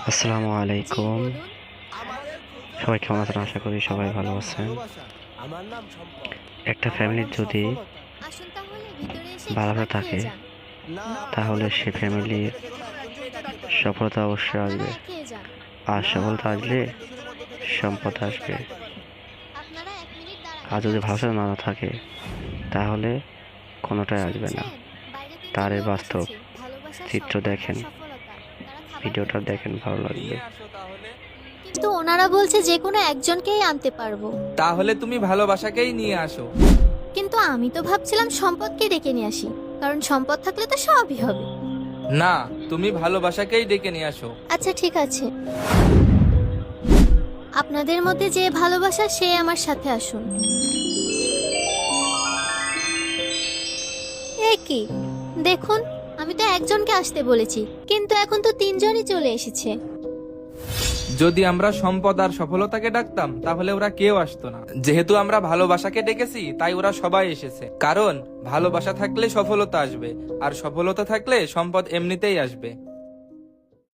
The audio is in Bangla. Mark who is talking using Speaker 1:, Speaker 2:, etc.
Speaker 1: আসসালামু আলাইকুম। সবাই কেমন আছেন? আশা করি সবাই ভালো আছেন। একটা ফ্যামিলির যদি ভালোবাসা থাকে তাহলে সে ফ্যামিলির সফলতা অবশ্যই আসবে। আর সফলতা আসলে সম্পদ আসবে। আর যদি ভালোবাসা না থাকে তাহলে কোনোটাই আসবে না। তার এই বাস্তব চিত্র দেখেন, ভিডিওটা দেখেন, ভালো লাগবে।
Speaker 2: কিন্তু ওনারা বলছে যে কোনো একজনকেই আনতে পারবো।
Speaker 3: তাহলে তুমি ভালোবাসাকেই নিয়ে আসো।
Speaker 2: কিন্তু আমি তো ভাবছিলাম সম্পদকে ডেকে নিয়ে আসি, কারণ সম্পদ থাকলে তো সবই হবে।
Speaker 3: না, তুমি ভালোবাসাকেই ডেকে নিয়ে আসো।
Speaker 2: আচ্ছা ঠিক আছে, আপনাদের মধ্যে যে ভালোবাসা সে আমার সাথে আসুন। এ কি, দেখুন আমি তো একজনকে আসতে বলেছি, কিন্তু এখন তো তিনজনই চলে এসেছে।
Speaker 3: যদি আমরা সম্পদ আর সফলতাকে ডাকতাম তাহলে ওরা কেউ আসতো না। যেহেতু আমরা ভালোবাসাকে ডেকেছি তাই ওরা সবাই এসেছে। কারণ ভালোবাসা থাকলে সফলতা আসবে, আর সফলতা থাকলে সম্পদ এমনিতেই আসবে।